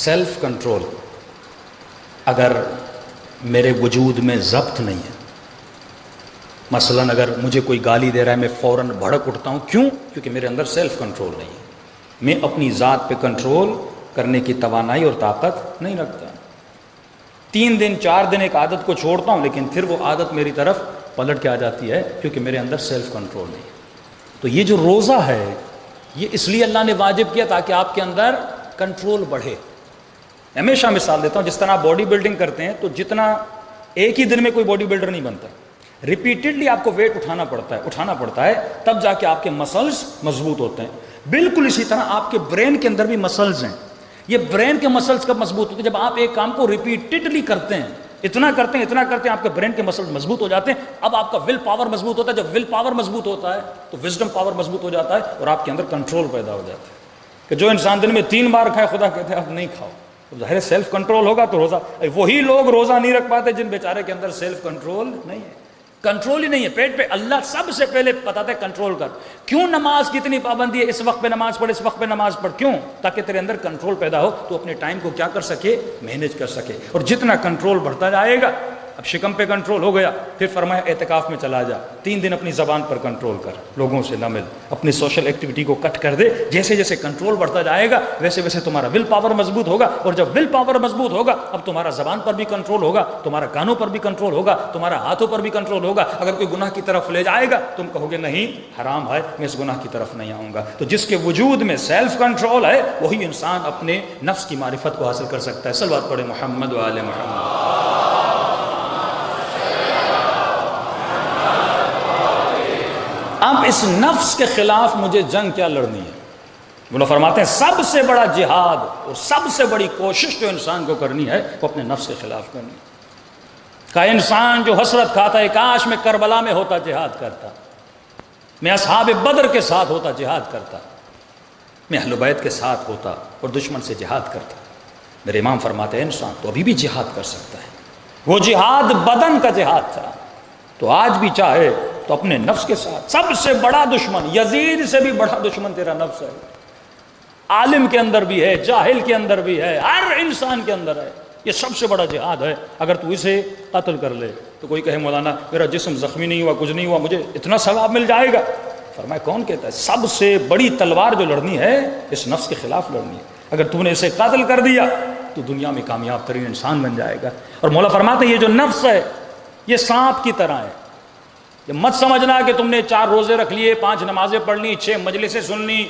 Self control اگر میرے وجود میں ضبط نہیں ہے، مثلا اگر مجھے کوئی گالی دے رہا ہے میں فوراً بھڑک اٹھتا ہوں، کیوں؟ کیونکہ میرے اندر سیلف کنٹرول نہیں ہے، میں اپنی ذات پہ کنٹرول کرنے کی توانائی اور طاقت نہیں رکھتا۔ 3 دن 4 دن ایک عادت کو چھوڑتا ہوں، لیکن پھر وہ عادت میری طرف پلٹ کے آ جاتی ہے، کیونکہ میرے اندر سیلف کنٹرول نہیں ہے۔ تو یہ جو روزہ ہے یہ اس لیے اللہ نے واجب کیا تاکہ آپ کے اندر کنٹرول بڑھے۔ ہمیشہ مثال دیتا ہوں، جس طرح آپ باڈی بلڈنگ کرتے ہیں تو جتنا ایک ہی دن میں کوئی باڈی بلڈر نہیں بنتا، ریپیٹڈلی آپ کو ویٹ اٹھانا پڑتا ہے تب جا کے آپ کے مسلز مضبوط ہوتے ہیں۔ بالکل اسی طرح آپ کے برین کے اندر بھی مسلز ہیں۔ یہ برین کے مسلز کب مضبوط ہوتے ہیں؟ جب آپ ایک کام کو ریپیٹڈلی کرتے ہیں، اتنا کرتے ہیں آپ کے برین کے مسلز مضبوط ہو جاتے ہیں۔ اب آپ کا ول پاور مضبوط ہوتا ہے، جب ول پاور مضبوط ہوتا ہے تو وزڈم پاور مضبوط ہو جاتا ہے اور آپ کے اندر کنٹرول پیدا ہو جاتا ہے کہ جو انسان دن میں 3 بار کھائے خدا کہتے ہیں اب نہیں کھاؤ، ظاہر سیلف کنٹرول ہوگا تو روزہ۔ وہی لوگ روزہ نہیں رکھ پاتے جن بیچارے کے اندر سیلف کنٹرول نہیں ہے، کنٹرول ہی نہیں ہے پیٹ پہ۔ اللہ سب سے پہلے بتاتا ہے کنٹرول کر۔ کیوں نماز کی اتنی پابندی ہے؟ اس وقت پہ نماز پڑھ، اس وقت پہ نماز پڑھ، کیوں؟ تاکہ تیرے اندر کنٹرول پیدا ہو، تو اپنے ٹائم کو کیا کر سکے؟ مینیج کر سکے۔ اور جتنا کنٹرول بڑھتا جائے گا، اب شکم پہ کنٹرول ہو گیا، پھر فرمایا اعتکاف میں چلا جا، 3 دن اپنی زبان پر کنٹرول کر، لوگوں سے نہ مل، اپنی سوشل ایکٹیویٹی کو کٹ کر دے۔ جیسے جیسے کنٹرول بڑھتا جائے گا ویسے ویسے تمہارا ول پاور مضبوط ہوگا، اور جب ول پاور مضبوط ہوگا اب تمہارا زبان پر بھی کنٹرول ہوگا، تمہارا کانوں پر بھی کنٹرول ہوگا، تمہارا ہاتھوں پر بھی کنٹرول ہوگا۔ اگر کوئی گناہ کی طرف لے جائے گا تم کہو گے نہیں حرام ہے، میں اس گناہ کی طرف نہیں آؤں گا۔ تو جس کے وجود میں سیلف کنٹرول ہے وہی انسان اپنے نفس کی معرفت کو حاصل کر سکتا ہے۔ صلوات پڑھے محمد و آل محمد۔ اب اس نفس کے خلاف مجھے جنگ کیا لڑنی ہے؟ وہ فرماتے ہیں سب سے بڑا جہاد اور سب سے بڑی کوشش جو انسان کو کرنی ہے وہ اپنے نفس کے خلاف کرنی ہے۔ کا انسان جو حسرت کھاتا ہے کاش میں کربلا میں ہوتا جہاد کرتا، میں اصحاب بدر کے ساتھ ہوتا جہاد کرتا، میں اہل بیت کے ساتھ ہوتا اور دشمن سے جہاد کرتا۔ میرے امام فرماتے ہیں انسان تو ابھی بھی جہاد کر سکتا ہے، وہ جہاد بدن کا جہاد تھا، تو آج بھی چاہے تو اپنے نفس کے ساتھ۔ سب سے بڑا دشمن، یزید سے بھی بڑا دشمن تیرا نفس ہے۔ عالم کے اندر بھی ہے، جاہل کے اندر بھی ہے، ہر انسان کے اندر ہے۔ یہ سب سے بڑا جہاد ہے۔ اگر تو اسے قتل کر لے تو کوئی کہے مولانا میرا جسم زخمی نہیں ہوا، کچھ نہیں ہوا، مجھے اتنا ثواب مل جائے گا۔ فرمایا کون کہتا ہے؟ سب سے بڑی تلوار جو لڑنی ہے اس نفس کے خلاف لڑنی ہے۔ اگر تو نے اسے قتل کر دیا تو دنیا میں کامیاب ترین انسان بن جائے گا۔ اور مولا فرماتے ہیں یہ جو نفس ہے یہ سانپ کی طرح ہے۔ یہ مت سمجھنا کہ تم نے 4 روزے رکھ لیے، 5 نمازیں پڑھ لی، 6 مجلسیں سن لی،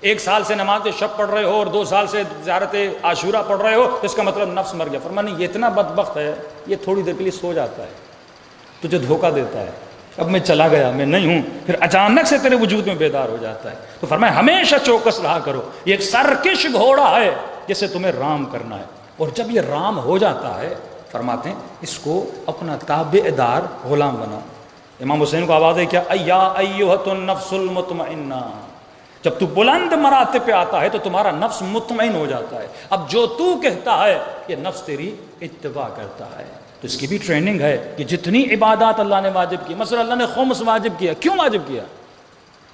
1 سال سے نماز شب پڑھ رہے ہو اور 2 سال سے زیارت عاشورہ پڑھ رہے ہو، اس کا مطلب نفس مر گیا۔ فرمایا نہیں، یہ اتنا بدبخت ہے یہ تھوڑی دیر کے لیے سو جاتا ہے، تجھے دھوکہ دیتا ہے، اب میں چلا گیا، میں نہیں ہوں، پھر اچانک سے تیرے وجود میں بیدار ہو جاتا ہے۔ تو فرمایا ہمیشہ چوکس رہا کرو، یہ ایک سرکش گھوڑا ہے جسے تمہیں رام کرنا ہے، اور جب یہ رام ہو جاتا ہے فرماتے ہیں اس کو اپنا تابع دار غلام بناؤ۔ امام حسین کو آواز ہے کیا؟ ایا ایھۃ النفس المطمئنہ، جب تو بلند مراتب پہ آتا ہے تو تمہارا نفس مطمئن ہو جاتا ہے، اب جو تو کہتا ہے یہ نفس تیری اتباع کرتا ہے۔ تو اس کی بھی ٹریننگ ہے کہ جتنی عبادات اللہ نے واجب کی، مثلا اللہ نے خمس واجب کیا، کیوں واجب کیا؟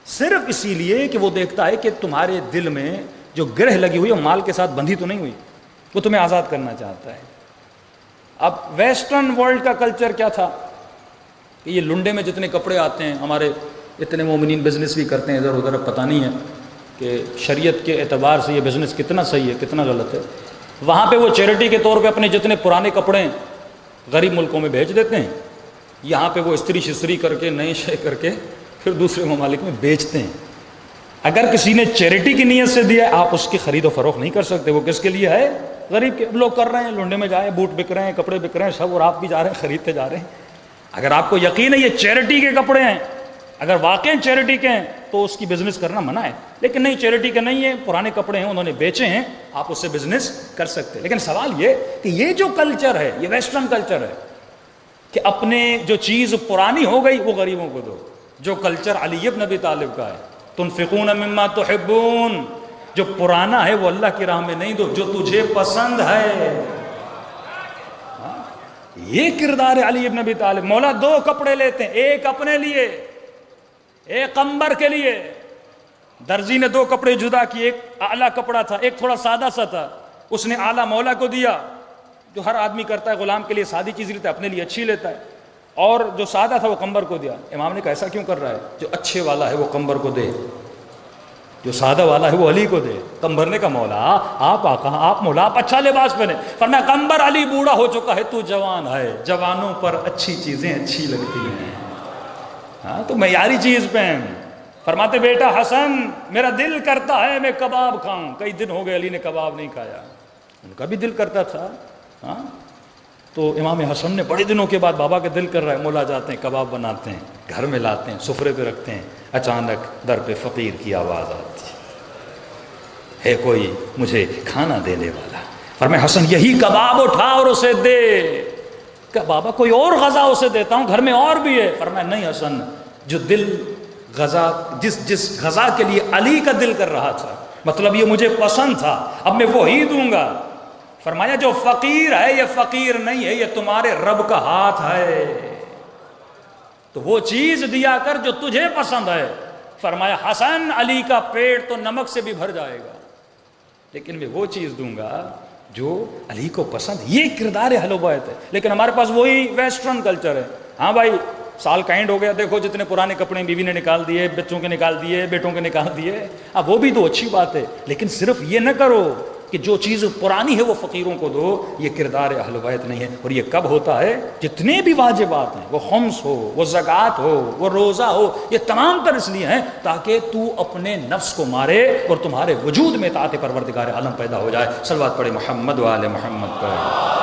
صرف اسی لیے کہ وہ دیکھتا ہے کہ تمہارے دل میں جو گرہ لگی ہوئی ہے وہ مال کے ساتھ بندھی تو نہیں ہوئی، وہ تمہیں آزاد کرنا چاہتا ہے۔ اب ویسٹرن ورلڈ کا کلچر کیا تھا کہ یہ لنڈے میں جتنے کپڑے آتے ہیں، ہمارے اتنے مومنین بزنس بھی کرتے ہیں ادھر ادھر، اب پتہ نہیں ہے کہ شریعت کے اعتبار سے یہ بزنس کتنا صحیح ہے کتنا غلط ہے۔ وہاں پہ وہ چیریٹی کے طور پہ اپنے جتنے پرانے کپڑے ہیں غریب ملکوں میں بھیج دیتے ہیں، یہاں پہ وہ استری شستری کر کے نئے شے کر کے پھر دوسرے ممالک میں بیچتے ہیں۔ اگر کسی نے چیریٹی کی نیت سے دیا آپ اس کی خرید و فروخت نہیں کر سکتے، وہ کس کے لیے ہے؟ غریب کے لوگ کر رہے ہیں، لنڈے میں جائیں بوٹ بک رہے ہیں، کپڑے بک رہے ہیں سب، اور آپ بھی جا رہے ہیں خریدتے جا رہے ہیں۔ اگر آپ کو یقین ہے یہ چیریٹی کے کپڑے ہیں، اگر واقعی چیریٹی کے ہیں تو اس کی بزنس کرنا منع ہے، لیکن نہیں چیریٹی کے نہیں ہیں، پرانے کپڑے ہیں انہوں نے بیچے ہیں، آپ اس سے بزنس کر سکتے ہیں۔ لیکن سوال یہ کہ یہ جو کلچر ہے یہ ویسٹرن کلچر ہے کہ اپنے جو چیز پرانی ہو گئی وہ غریبوں کو دو، جو کلچر علی بن ابی طالب کا ہے، تنفقون مما تحبون، جو پرانا ہے وہ اللہ کی راہ میں نہیں دو، جو تجھے پسند ہے۔ یہ کردار ہے علی بن ابی طالب۔ مولا 2 کپڑے لیتے ہیں، ایک اپنے لیے ایک عنبر کے لیے، درزی نے 2 کپڑے جدا کیے، ایک اعلیٰ کپڑا تھا ایک تھوڑا سادہ سا تھا، اس نے اعلیٰ مولا کو دیا جو ہر آدمی کرتا ہے، غلام کے لیے سادی چیز لیتا ہے، اپنے لیے اچھی لیتا ہے، اور جو سادہ تھا وہ قمبر کو دیا۔ امام نے کہا ایسا کیوں کر رہا ہے؟ جو اچھے والا ہے وہ قمبر کو دے، جو سادہ والا ہے وہ علی کو دے۔ قمبر نے کہا مولا آپ آقا، آپ مولا، آپ اچھا لباس پہنے۔ فرمایا قمبر علی بوڑھا ہو چکا ہے، تو جوان ہے، جوانوں پر اچھی چیزیں اچھی لگتی ہیں، ہاں تو معیاری چیز پہن۔ فرماتے بیٹا حسن میرا دل کرتا ہے میں کباب کھاؤں، کئی دن ہو گئے علی نے کباب نہیں کھایا، ان کا بھی دل کرتا تھا۔ ہاں تو امام حسن نے بڑے دنوں کے بعد بابا کے دل کر رہا ہے، مولا جاتے ہیں کباب بناتے ہیں، گھر میں لاتے ہیں، سفرے پہ رکھتے ہیں، اچانک در پہ فقیر کی آواز آتی ہے کوئی مجھے کھانا دینے والا۔ فرمایا حسن یہی کباب اٹھا اور اسے دے۔ کہ بابا کوئی اور غذا اسے دیتا ہوں، گھر میں اور بھی ہے۔ فرمایا نہیں حسن، جو دل غذا جس غذا کے لیے علی کا دل کر رہا تھا، مطلب یہ مجھے پسند تھا، اب میں وہی دوں گا۔ فرمایا جو فقیر ہے یہ فقیر نہیں ہے، یہ تمہارے رب کا ہاتھ ہے، تو وہ چیز دیا کر جو تجھے پسند ہے۔ فرمایا حسن علی کا پیٹ تو نمک سے بھی بھر جائے گا، لیکن میں وہ چیز دوں گا جو علی کو پسند۔ یہ کردار اہل بیت ہے، لیکن ہمارے پاس وہی ویسٹرن کلچر ہے۔ ہاں بھائی سال کا اینڈ ہو گیا، دیکھو جتنے پرانے کپڑے بیوی نے نکال دیے، بچوں کے نکال دیے، بیٹوں کے نکال دیے، اب وہ بھی تو اچھی بات ہے، لیکن صرف یہ نہ کرو کہ جو چیز پرانی ہے وہ فقیروں کو دو، یہ کردار اہل بیت نہیں ہے۔ اور یہ کب ہوتا ہے؟ جتنے بھی واجبات ہیں، وہ خمس ہو، وہ زکوٰۃ ہو، وہ روزہ ہو، یہ تمام تر اس لیے ہیں تاکہ تو اپنے نفس کو مارے اور تمہارے وجود میں اطاعت پروردگار عالم پیدا ہو جائے۔ صلوات پڑھے محمد و آل محمد پر۔